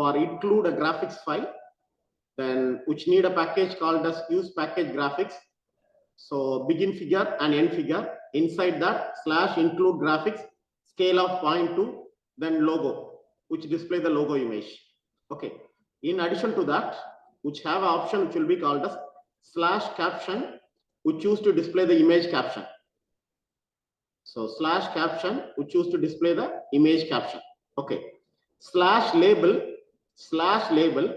for include a graphics file, then which need a package called as use package graphics. So begin figure and end figure. Inside that slash include graphics, scale of 0.2, then logo, which display the logo image. Okay. In addition to that, which have an option which will be called as slash caption, which choose to display the image caption. So slash caption, which choose to display the image caption. Okay. Slash label,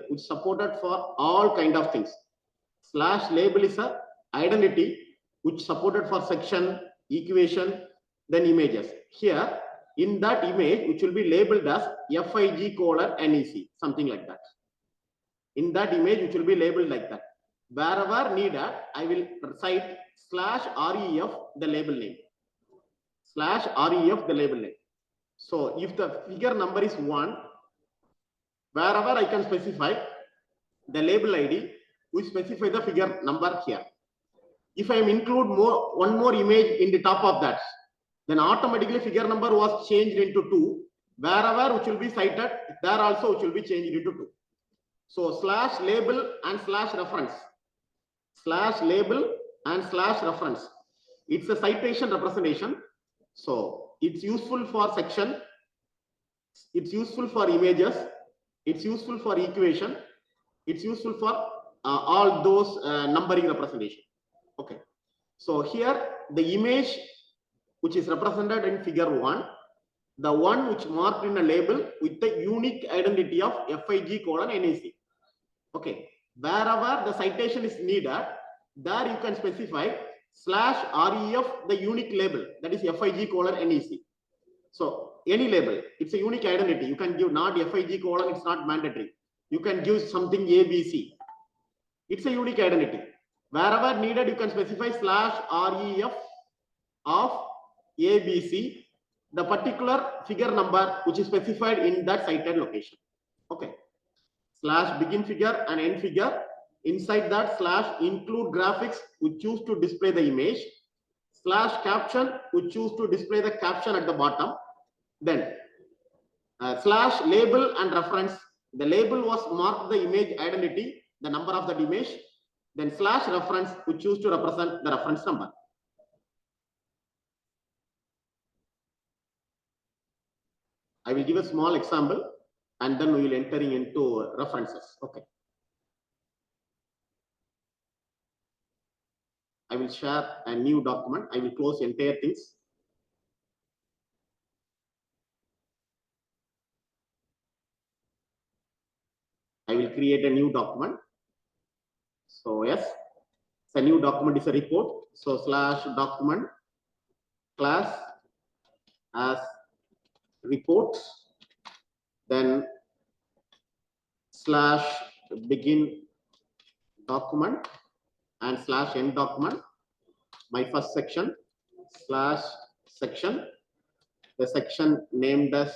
which supported for all kind of things. Slash label is a identity which supported for section, equation, then images. Here, in that image, which will be labeled as FIG:NEC, something like that. In that image, which will be labeled like that. Wherever needed, I will cite slash ref the label name. Slash ref the label name. So if the figure number is 1, wherever I can specify the label ID, we specify the figure number here. If I include one more image in the top of that, then automatically figure number was changed into 2. Wherever which will be cited, there also which will be changed into 2. So slash label and slash reference. Slash label and slash reference. It's a citation representation. So it's useful for section. It's useful for images. It's useful for equation. It's useful for all those numbering representation. Okay. So here the image which is represented in figure 1, the one which marked in a label with the unique identity of FIG:NEC. Okay. Wherever the citation is needed, there you can specify slash ref the unique label, that is FIG:NEC. So any label, it's a unique identity. You can give not FIG:, it's not mandatory. You can give something ABC. It's a unique identity. Wherever needed, you can specify slash ref of ABC, the particular figure number which is specified in that cited location. Okay. Slash begin figure and end figure. Inside that slash include graphics, we choose to display the image. Slash caption, we choose to display the caption at the bottom. Then slash label and reference. The label was marked the image identity, the number of that image. Then slash reference, we choose to represent the reference number. I will give a small example and then we will entering into references. Okay. I will share a new document. I will close entire things. I will create a new document. So yes, it's a new document is a report. So slash document class as report, then slash begin document and slash end document. My first section slash section, the section named as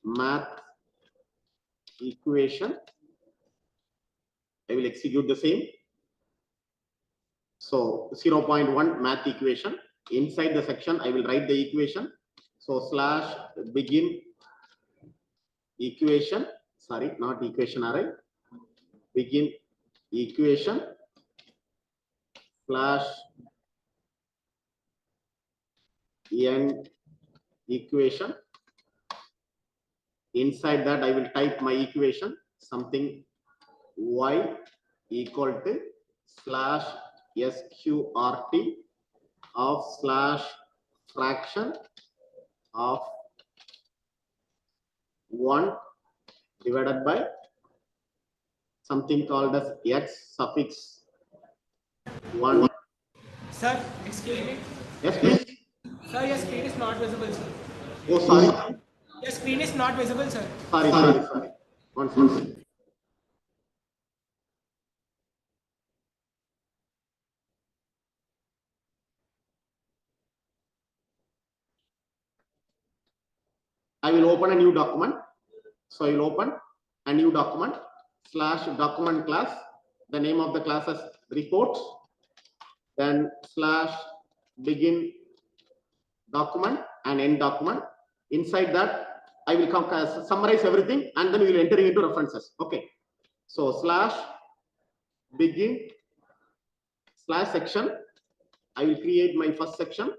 math equation. I will execute the same. So 0.1 math equation. Inside the section, I will write the equation. So slash begin equation. Sorry, not equation array. Begin equation slash end equation. Inside that, I will type my equation, something y equal to slash sqrt of slash fraction of 1 divided by something called as x suffix 1. Sir, excuse me. Yes, please. Sir, your screen is not visible, sir. Oh, sorry. Your screen is not visible, sir. Sorry. One second. I will open a new document. So I will open a new document slash document class. The name of the class is report. Then slash begin document and end document. Inside that, I will summarize everything and then we will enter into references. Okay. So slash begin slash section. I will create my first section.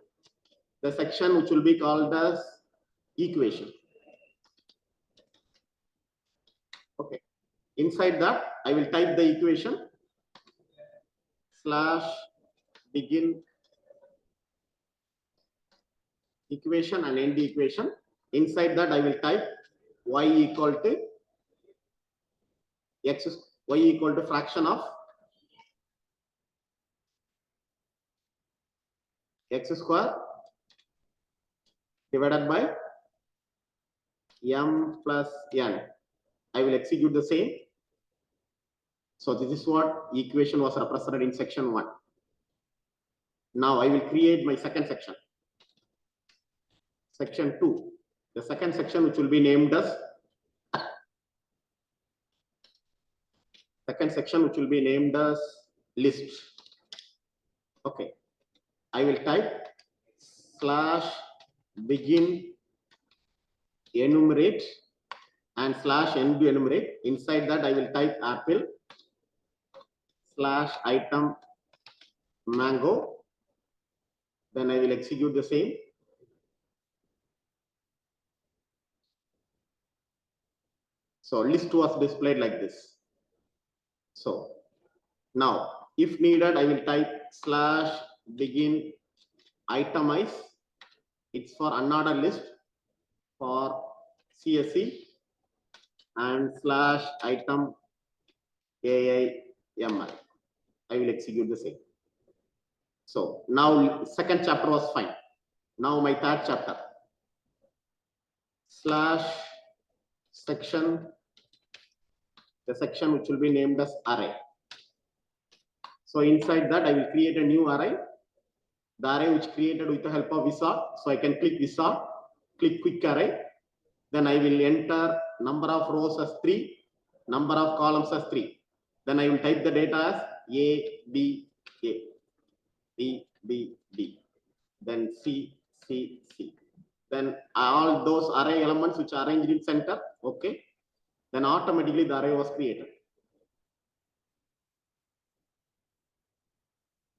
The section which will be called as equation. Okay. Inside that, I will type the equation slash begin equation and end equation. Inside that, I will type y equal to x, y equal to fraction of x square divided by m plus n. I will execute the same. So this is what equation was represented in section 1. Now I will create my second section. Section 2. The second section which will be named as list. Okay. I will type slash begin enumerate and slash end enumerate. Inside that I will type apple slash item mango. Then I will execute the same. So list was displayed like this. So now if needed, I will type slash begin itemize. It's for unordered list for CSE and slash item AIML. I will execute the same. So now second chapter was fine. Now my third chapter slash section, the section which will be named as array. So inside that I will create a new array, the array which created with the help of wizard. So I can click wizard, click quick array. Then I will enter number of rows as 3, number of columns as 3. Then I will type the data as A, B, A, B, B, B, then C, C, C. Then all those array elements which are arranged in center, okay. Then automatically the array was created.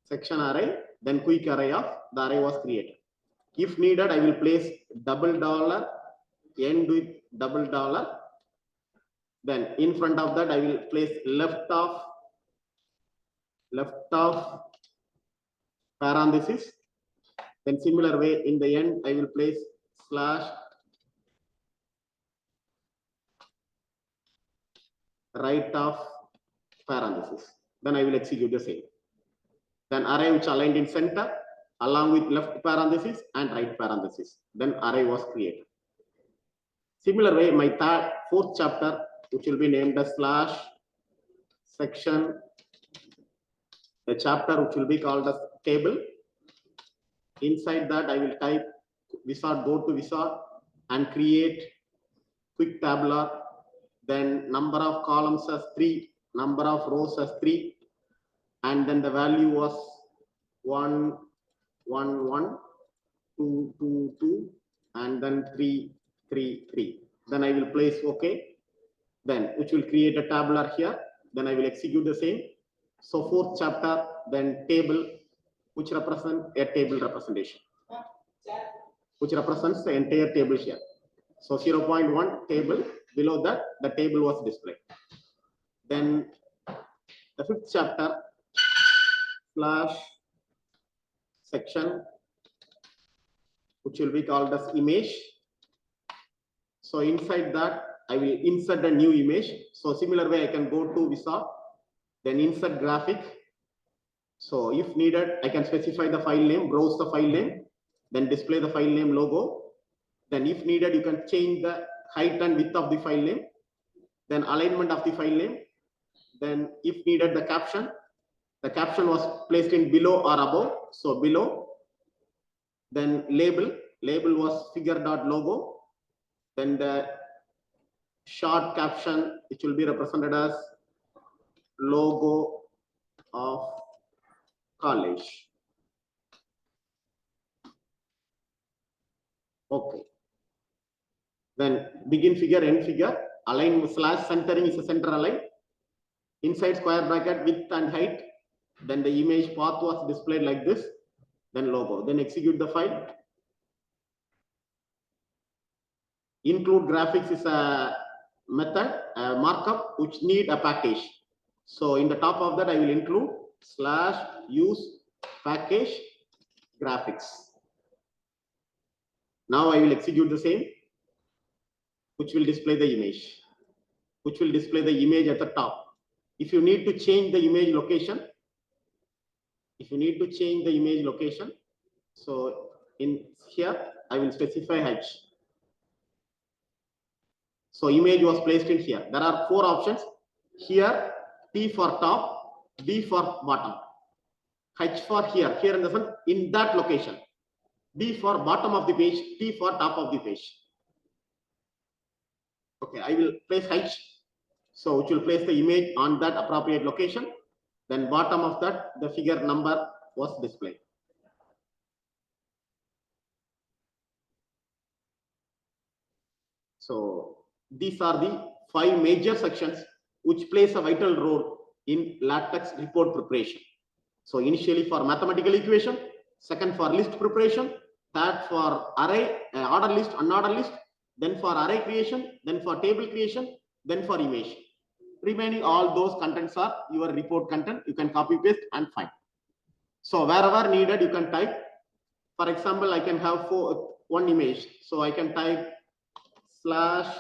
Section array, then quick array of the array was created. If needed, I will place $, end with $. Then in front of that, I will place left of parenthesis. Then similar way in the end, I will place slash right of parenthesis. Then I will execute the same. Then array which aligned in center along with left parenthesis and right parenthesis. Then array was created. Similar way, my fourth chapter, which will be named as slash section, a chapter which will be called as table. Inside that, I will type wizard, go to wizard and create quick tabular. Then number of columns as 3, number of rows as 3, and then the value was 1, 1, 1, 2, 2, 2, and then 3, 3, 3. Then I will place OK. Then which will create a tabular here. Then I will execute the same. So fourth chapter, then table, which represents a table representation, which represents the entire table here. So 0.1 table, below that the table was displayed. Then the fifth chapter slash section, which will be called as image. So inside that I will insert a new image. So similar way I can go to wizard, then insert graphic. So if needed, I can specify the file name, browse the file name, then display the file name logo. Then if needed, you can change the height and width of the file name, then alignment of the file name. Then if needed, the caption was placed in below or above. So below, then label was figure.logo. Then the short caption, which will be represented as logo of college. Okay. Then begin figure, end figure, align slash centering is a center align. Inside square bracket width and height. Then the image path was displayed like this. Then logo. Then execute the file. Include graphics is a method, a markup which need a package. So in the top of that, I will include slash use package graphics. Now I will execute the same, which will display the image, which will display the image at the top. If you need to change the image location, so in here, I will specify H. So image was placed in here. There are 4 options. Here, T for top, B for bottom, H for here in the front, in that location, B for bottom of the page, T for top of the page. Okay, I will place H. So which will place the image on that appropriate location. Then bottom of that, the figure number was displayed. So these are the 5 major sections which plays a vital role in LaTeX report preparation. So initially for mathematical equation, second for list preparation, third for array, order list, unordered list, then for array creation, then for table creation, then for image. Remaining all those contents are your report content. You can copy paste and find. So wherever needed, you can type. For example, I can have one image. So I can type slash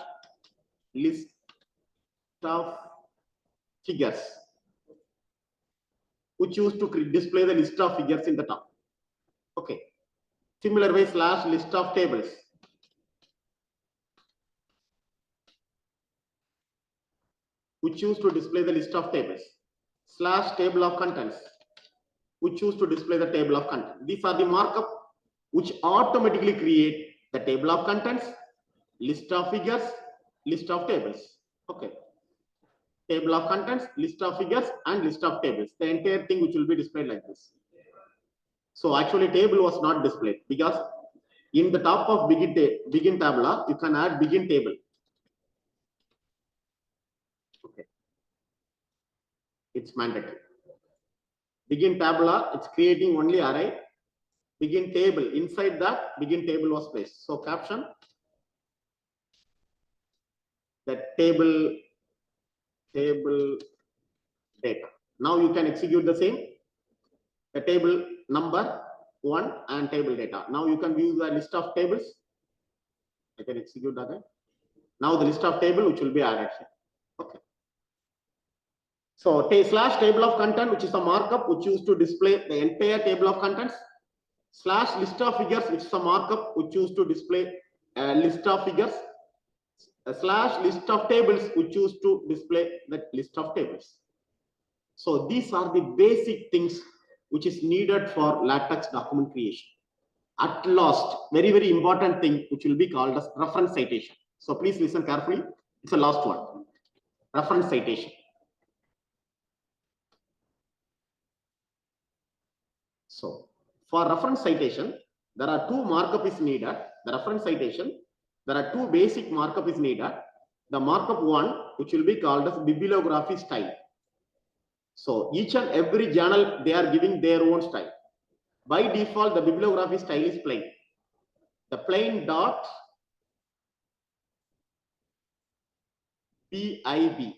list of figures, which used to display the list of figures in the top. Okay. Similar way, slash list of tables, which used to display the list of tables. Slash table of contents, which used to display the table of contents. These are the markup which automatically create the table of contents, list of figures, list of tables. Okay. Table of contents, list of figures, and list of tables. The entire thing which will be displayed like this. So actually table was not displayed because in the top of begin tabula, you can add begin table. Okay. It's mandatory. Begin tabula, it's creating only array. Begin table, inside that begin table was placed. So caption, that table data. Now you can execute the same. The table number 1 and table data. Now you can view the list of tables. I can execute that. Now the list of table which will be added here. Okay. So slash table of content, which is a markup which used to display the entire table of contents. Slash list of figures, which is a markup which used to display a list of figures. Slash list of tables, which used to display the list of tables. So these are the basic things which is needed for LaTeX document creation. At last, very, very important thing which will be called as reference citation. So please listen carefully. It's the last one. Reference citation. So for reference citation, there are 2 markup is needed. The reference citation, there are 2 basic markup is needed. The markup 1, which will be called as bibliography style. So each and every journal, they are giving their own style. By default, the bibliography style is plain. The plain dot BIB,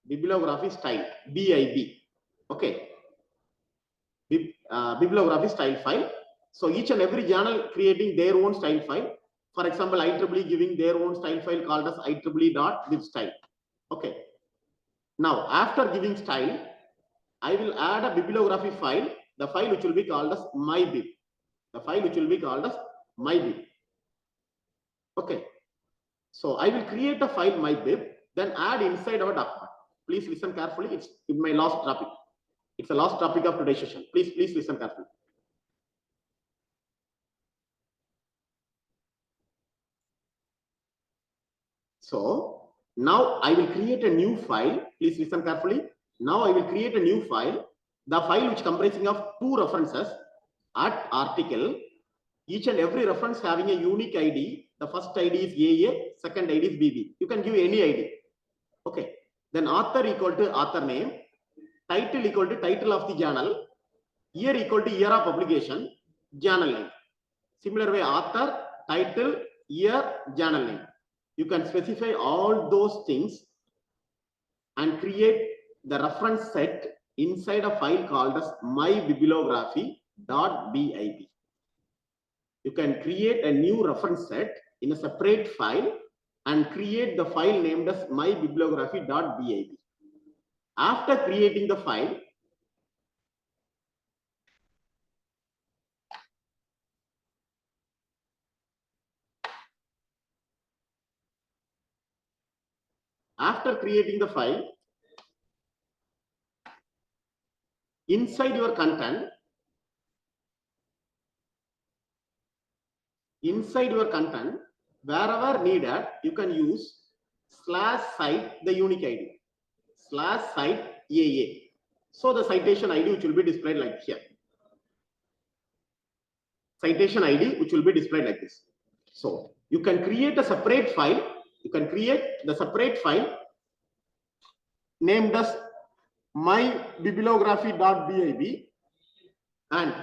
bibliography style, BIB. Okay. Bibliography style file. So each and every journal creating their own style file. For example, IEEE giving their own style file called as IEEE.bibstyle. Okay. Now, after giving style, I will add a bibliography file, the file which will be called as mybib. The file which will be called as mybib. Okay. So I will create a file mybib, then add inside our document. Please listen carefully. It's in my last topic. It's the last topic of today's session. Please listen carefully. So now I will create a new file. Please listen carefully. Now I will create a new file. The file which comprising of 2 references at article, each and every reference having a unique ID. The first ID is AA, second ID is BB. You can give any ID. Okay. Then author equal to author name, title equal to title of the journal, year equal to year of publication, journal name. Similar way, author, title, year, journal name. You can specify all those things and create the reference set inside a file called as mybibliography.bib. You can create a new reference set in a separate file and create the file named as mybibliography.bib. After creating the file, inside your content, wherever needed, you can use /cite the unique ID, /cite AA. So the citation ID which will be displayed like here. Citation ID which will be displayed like this. So you can create a separate file. You can create the separate file named as mybibliography.bib, and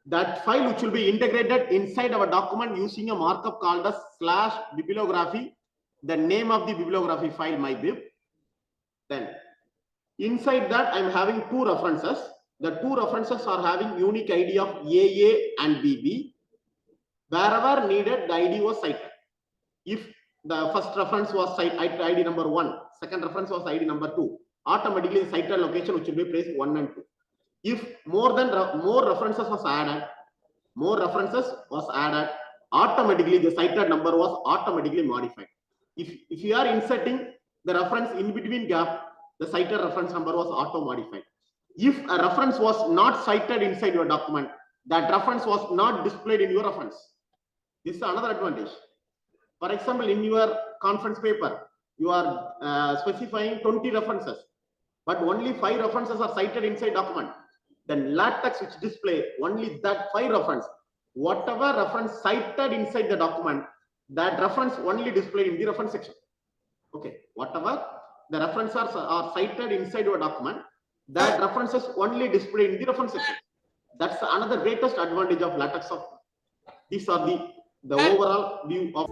that file which will be integrated inside our document using a markup called as /bibliography, the name of the bibliography file mybib. Then inside that I'm having two references. The two references are having unique ID of AA and BB. Wherever needed, the ID was cited. If the first reference was ID number 1, second reference was ID number 2, automatically the cited location which will be placed 1 and 2. If more references was added, automatically the cited number was automatically modified. If you are inserting the reference in between gap, the cited reference number was auto modified. If a reference was not cited inside your document, that reference was not displayed in your reference. This is another advantage. For example, in your conference paper, you are specifying 20 references, but only 5 references are cited inside document. Then LaTex which display only that 5 reference. Whatever reference cited inside the document, that reference only displayed in the reference section. Okay, whatever the references are cited inside your document, that references only displayed in the reference section. That's another greatest advantage of LaTex software. These are the overall view of